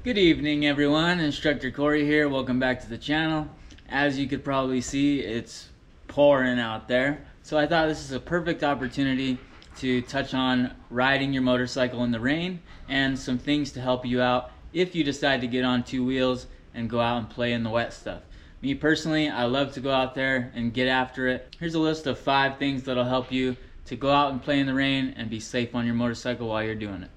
Good evening everyone, Instructor Cory here. Welcome back to the channel. As you could probably see, it's pouring out there. So I thought this is a perfect opportunity to touch on riding your motorcycle in the rain and some things to help you out if you decide to get on two wheels and go out and play in the wet stuff. Me personally, I love to go out there and get after it. Here's a list of 5 things that'll help you to go out and play in the rain and be safe on your motorcycle while you're doing it.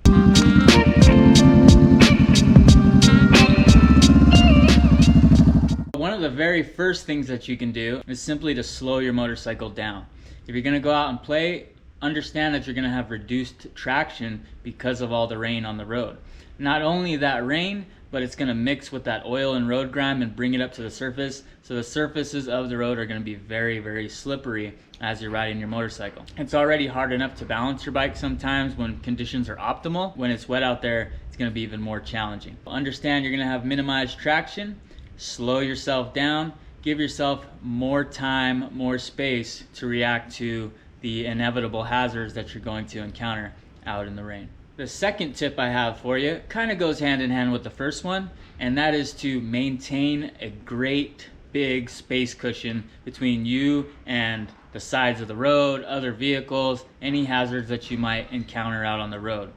One of the very first things that you can do is simply to slow your motorcycle down. If you're going to go out and play, understand that you're going to have reduced traction because of all the rain on the road. Not only that rain, but it's going to mix with that oil and road grime and bring it up to the surface. So the surfaces of the road are going to be very, very slippery as you're riding your motorcycle. It's already hard enough to balance your bike sometimes when conditions are optimal. When it's wet out there, it's going to be even more challenging. Understand you're going to have minimized traction. Slow yourself down, give yourself more time, more space to react to the inevitable hazards that you're going to encounter out in the rain. The second tip I have for you kind of goes hand in hand with the first one, and that is to maintain a great big space cushion between you and the sides of the road, other vehicles, any hazards that you might encounter out on the road.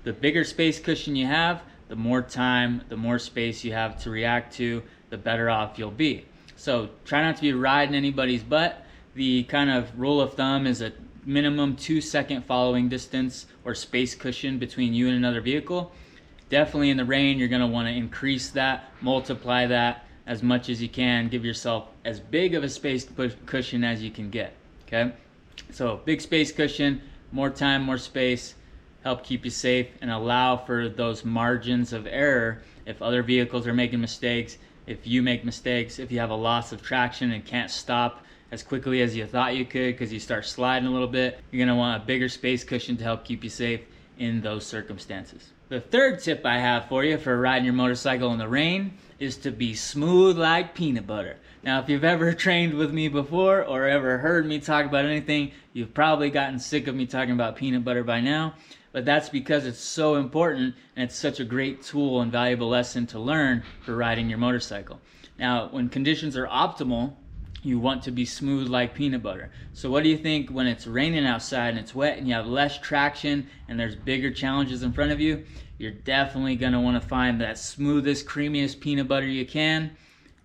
The bigger space cushion you have, the more time, the more space you have to react to, the better off you'll be. So try not to be riding anybody's butt. The kind of rule of thumb is a minimum 2-second following distance or space cushion between you and another vehicle. Definitely in the rain, you're going to want to increase that, multiply that as much as you can. Give yourself as big of a space cushion as you can get. Okay? So big space cushion, more time, more space, help keep you safe and allow for those margins of error if other vehicles are making mistakes. If you make mistakes, if you have a loss of traction and can't stop as quickly as you thought you could because you start sliding a little bit, you're going to want a bigger space cushion to help keep you safe in those circumstances. The third tip I have for you for riding your motorcycle in the rain is to be smooth like peanut butter. Now, if you've ever trained with me before or ever heard me talk about anything, you've probably gotten sick of me talking about peanut butter by now. But that's because it's so important and it's such a great tool and valuable lesson to learn for riding your motorcycle. Now, when conditions are optimal, you want to be smooth like peanut butter. So what do you think when it's raining outside and it's wet and you have less traction and there's bigger challenges in front of you? You're definitely going to want to find that smoothest, creamiest peanut butter you can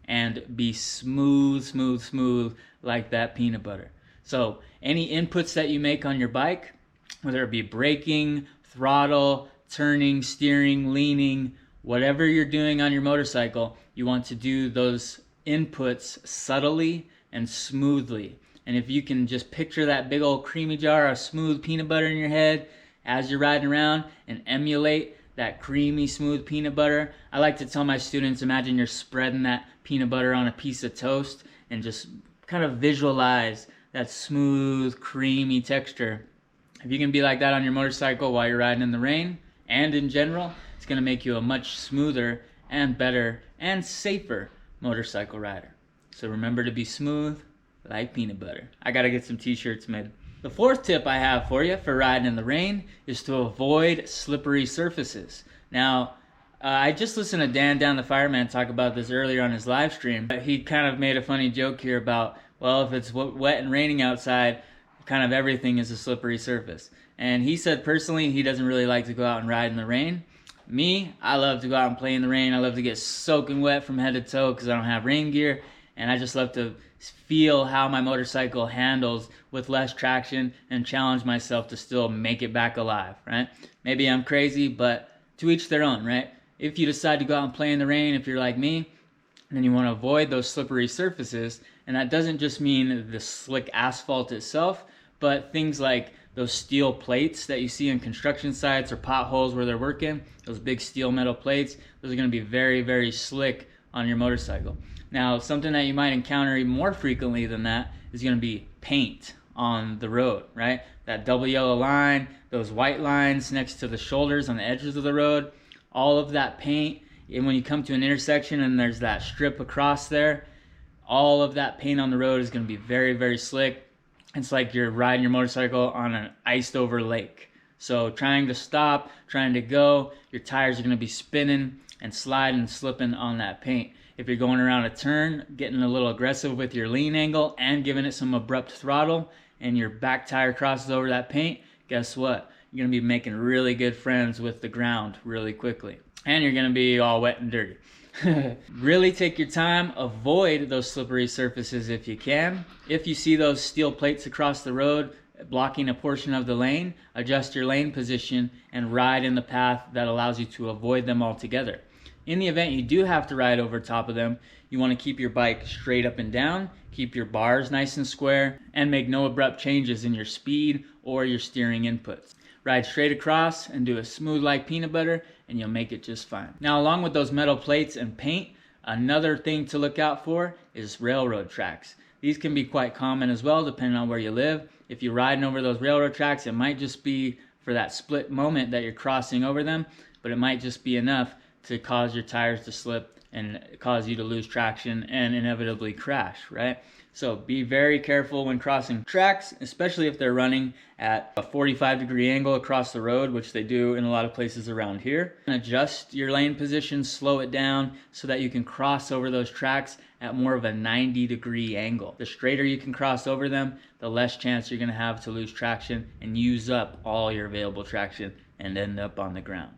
and be smooth, smooth, smooth like that peanut butter. So any inputs that you make on your bike, whether it be braking, throttle, turning, steering, leaning, whatever you're doing on your motorcycle, you want to do those inputs subtly and smoothly. And if you can just picture that big old creamy jar of smooth peanut butter in your head as you're riding around and emulate that creamy, smooth peanut butter. I like to tell my students, imagine you're spreading that peanut butter on a piece of toast and just kind of visualize that smooth, creamy texture. If you can be like that on your motorcycle while you're riding in the rain and in general, it's going to make you a much smoother and better and safer motorcycle rider. So remember to be smooth like peanut butter. I got to get some t-shirts made. The fourth tip I have for you for riding in the rain is to avoid slippery surfaces. Now, I just listened to DanDanTheFireman talk about this earlier on his live stream. He kind of made a funny joke here about, well, if it's wet and raining outside, kind of everything is a slippery surface. And he said personally he doesn't really like to go out and ride in the rain. Me, I love to go out and play in the rain. I love to get soaking wet from head to toe because I don't have rain gear, and I just love to feel how my motorcycle handles with less traction and challenge myself to still make it back alive, right? Maybe I'm crazy, but to each their own, right? If you decide to go out and play in the rain, if you're like me, then you want to avoid those slippery surfaces, and that doesn't just mean the slick asphalt itself, but things like those steel plates that you see in construction sites or potholes where they're working, those big steel metal plates, those are going to be very, very slick on your motorcycle. Now, something that you might encounter even more frequently than that is going to be paint on the road, right? That double yellow line, those white lines next to the shoulders on the edges of the road, all of that paint, and when you come to an intersection and there's that strip across there, all of that paint on the road is going to be very, very slick. It's like you're riding your motorcycle on an iced over lake, So trying to stop, trying to go, your tires are going to be spinning and sliding and slipping on that paint. If you're going around a turn, getting a little aggressive with your lean angle and giving it some abrupt throttle, and your back tire crosses over that paint, guess what? You're going to be making really good friends with the ground really quickly. And you're going to be all wet and dirty. Really take your time, avoid those slippery surfaces if you can. If you see those steel plates across the road blocking a portion of the lane, adjust your lane position and ride in the path that allows you to avoid them altogether. In the event you do have to ride over top of them, you want to keep your bike straight up and down, keep your bars nice and square, and make no abrupt changes in your speed or your steering inputs. Ride straight across and do it smooth like peanut butter, and you'll make it just fine. Now, along with those metal plates and paint, another thing to look out for is railroad tracks. These can be quite common as well, depending on where you live. If you're riding over those railroad tracks, it might just be for that split moment that you're crossing over them, but it might just be enough to cause your tires to slip and cause you to lose traction and inevitably crash, right? So be very careful when crossing tracks, especially if they're running at a 45-degree angle across the road, which they do in a lot of places around here. Adjust your lane position, slow it down so that you can cross over those tracks at more of a 90-degree angle. The straighter you can cross over them, the less chance you're going to have to lose traction and use up all your available traction and end up on the ground.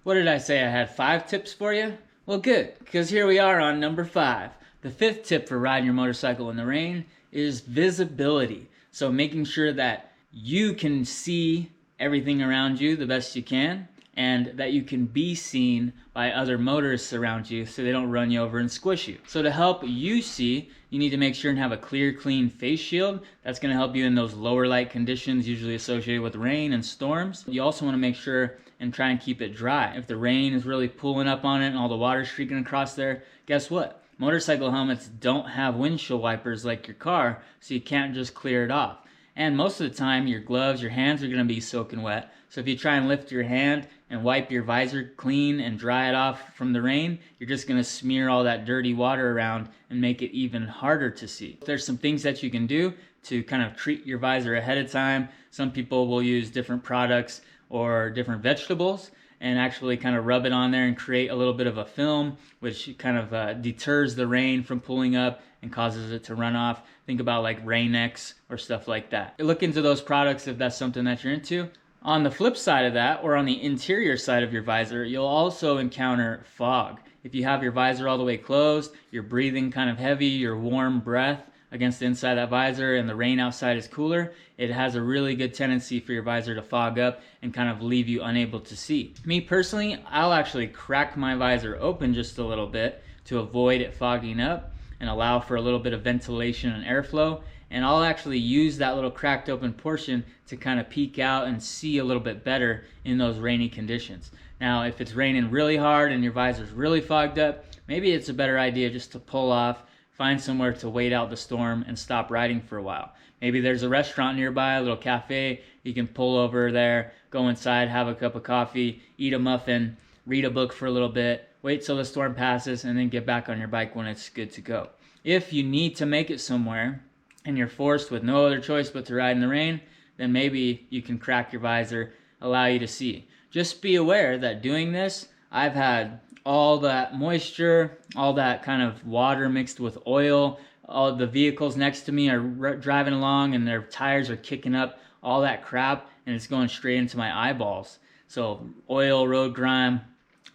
What did I say? I had 5 tips for you? Well, good, because here we are on number 5. The 5th tip for riding your motorcycle in the rain is visibility. So making sure that you can see everything around you the best you can, and that you can be seen by other motorists around you so they don't run you over and squish you. So to help you see, you need to make sure and have a clear, clean face shield. That's going to help you in those lower light conditions usually associated with rain and storms. You also want to make sure and try and keep it dry. If the rain is really pulling up on it and all the water streaking across there, guess what? Motorcycle helmets don't have windshield wipers like your car, so you can't just clear it off. And most of the time, your gloves, your hands are going to be soaking wet. So if you try and lift your hand and wipe your visor clean and dry it off from the rain, you're just going to smear all that dirty water around and make it even harder to see. There's some things that you can do to kind of treat your visor ahead of time. Some people will use different products or different vegetables and actually kind of rub it on there and create a little bit of a film, which kind of deters the rain from pulling up and causes it to run off. Think about like Rain-X or stuff like that. Look into those products if that's something that you're into. On the flip side of that, or on the interior side of your visor, you'll also encounter fog. If you have your visor all the way closed, you're breathing kind of heavy, your warm breath against the inside of that visor, and the rain outside is cooler, it has a really good tendency for your visor to fog up and kind of leave you unable to see. Me personally, I'll actually crack my visor open just a little bit to avoid it fogging up and allow for a little bit of ventilation and airflow. And I'll actually use that little cracked open portion to kind of peek out and see a little bit better in those rainy conditions. Now, if it's raining really hard and your visor's really fogged up, maybe it's a better idea just to pull off, find somewhere to wait out the storm and stop riding for a while. Maybe there's a restaurant nearby, a little cafe. You can pull over there, go inside, have a cup of coffee, eat a muffin, read a book for a little bit, wait till the storm passes, and then get back on your bike when it's good to go. If you need to make it somewhere and you're forced with no other choice but to ride in the rain, then maybe you can crack your visor, allow you to see. Just be aware that doing this, I've had all that moisture, all that kind of water mixed with oil. All the vehicles next to me are driving along and their tires are kicking up all that crap, and it's going straight into my eyeballs. So oil, road grime,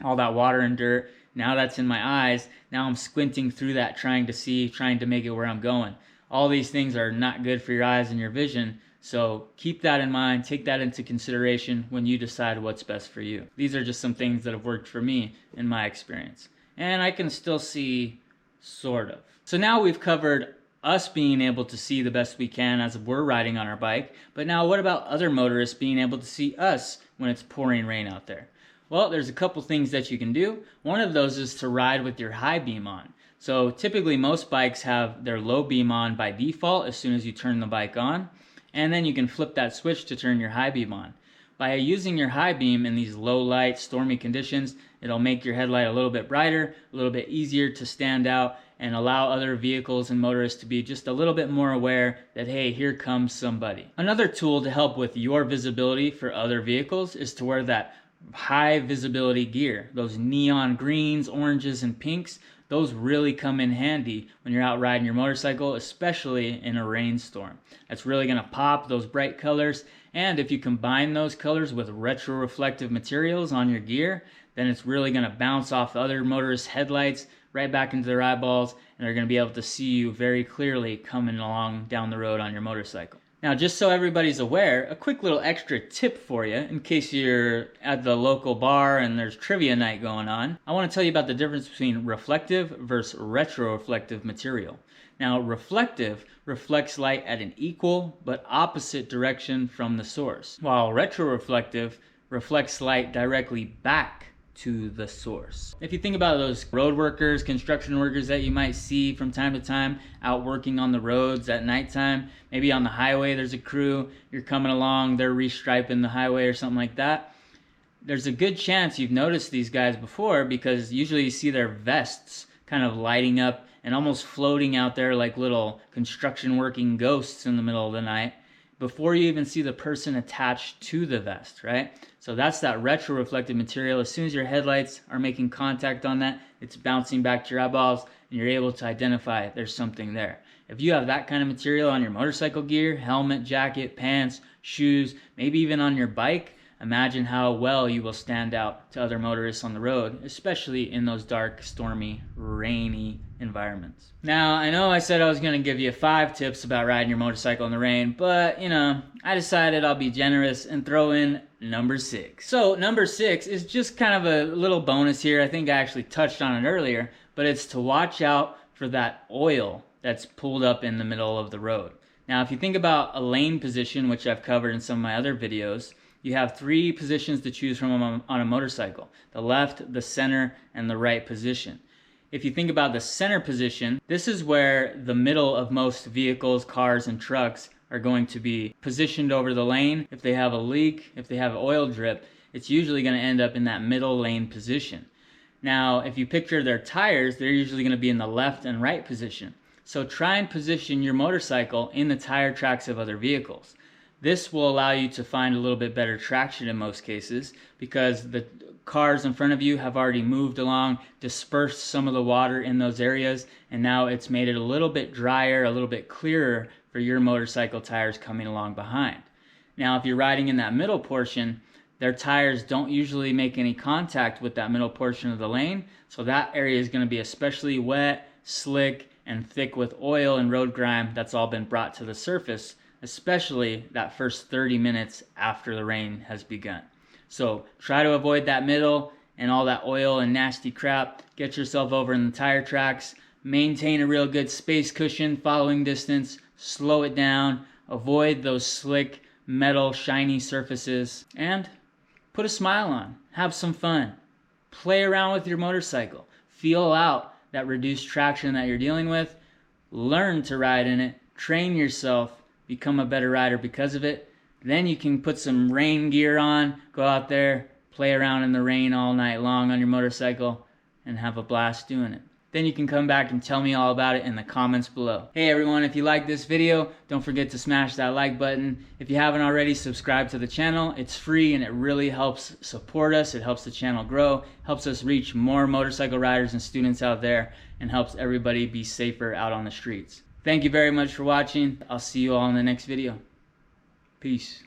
all that water and dirt, now that's in my eyes. Now I'm squinting through that trying to see, trying to make it where I'm going. All these things are not good for your eyes and your vision. So keep that in mind, take that into consideration when you decide what's best for you. These are just some things that have worked for me in my experience. And I can still see, sort of. So now we've covered us being able to see the best we can as we're riding on our bike, but now what about other motorists being able to see us when it's pouring rain out there? Well, there's a couple things that you can do. One of those is to ride with your high beam on. So typically most bikes have their low beam on by default as soon as you turn the bike on. And then you can flip that switch to turn your high beam on. by using your high beam in these low light, stormy conditions, it'll make your headlight a little bit brighter, a little bit easier to stand out, and allow other vehicles and motorists to be just a little bit more aware that, hey, here comes somebody. Another tool to help with your visibility for other vehicles is to wear that high visibility gear. Those neon greens, oranges, and pinks, those really come in handy when you're out riding your motorcycle, especially in a rainstorm. That's really going to pop those bright colors, and if you combine those colors with retroreflective materials on your gear, then it's really going to bounce off other motorists' headlights right back into their eyeballs, and they're going to be able to see you very clearly coming along down the road on your motorcycle. Now, just so everybody's aware, a quick little extra tip for you in case you're at the local bar and there's trivia night going on. I want to tell you about the difference between reflective versus retroreflective material. Now, reflective reflects light at an equal but opposite direction from the source, while retroreflective reflects light directly back to the source. If you think about those road workers, construction workers that you might see from time to time out working on the roads at nighttime, maybe on the highway there's a crew, you're coming along, they're restriping the highway or something like that. There's a good chance you've noticed these guys before, because usually you see their vests kind of lighting up and almost floating out there like little construction working ghosts in the middle of the night before you even see the person attached to the vest, right? So that's that retroreflective material. As soon as your headlights are making contact on that, it's bouncing back to your eyeballs and you're able to identify there's something there. If you have that kind of material on your motorcycle gear, helmet, jacket, pants, shoes, maybe even on your bike, imagine how well you will stand out to other motorists on the road, especially in those dark, stormy, rainy environments. Now, I know I said I was going to give you 5 tips about riding your motorcycle in the rain, but, I decided I'll be generous and throw in number 6. So, number 6 is just kind of a little bonus here. I think I actually touched on it earlier, but it's to watch out for that oil that's pulled up in the middle of the road. Now, if you think about a lane position, which I've covered in some of my other videos, you have 3 positions to choose from on a motorcycle: the left, the center, and the right position. If you think about the center position, this is where the middle of most vehicles, cars, and trucks are going to be positioned over the lane. If they have a leak, if they have oil drip, it's usually going to end up in that middle lane position. Now, if you picture their tires, they're usually going to be in the left and right position. So try and position your motorcycle in the tire tracks of other vehicles. This will allow you to find a little bit better traction in most cases, because the cars in front of you have already moved along, dispersed some of the water in those areas, and now it's made it a little bit drier, a little bit clearer for your motorcycle tires coming along behind. Now, if you're riding in that middle portion, their tires don't usually make any contact with that middle portion of the lane, so that area is going to be especially wet, slick, and thick with oil and road grime that's all been brought to the surface, especially that first 30 minutes after the rain has begun. So try to avoid that middle and all that oil and nasty crap. Get yourself over in the tire tracks. Maintain a real good space cushion following distance. Slow it down. Avoid those slick, metal, shiny surfaces. And put a smile on. Have some fun. Play around with your motorcycle. Feel out that reduced traction that you're dealing with. Learn to ride in it. Train yourself. Become a better rider because of it. Then you can put some rain gear on, go out there, play around in the rain all night long on your motorcycle, and have a blast doing it. Then you can come back and tell me all about it in the comments below. Hey everyone, if you like this video, don't forget to smash that like button. If you haven't already, subscribe to the channel. It's free and it really helps support us. It helps the channel grow, helps us reach more motorcycle riders and students out there, and helps everybody be safer out on the streets. Thank you very much for watching. I'll see you all in the next video. Peace.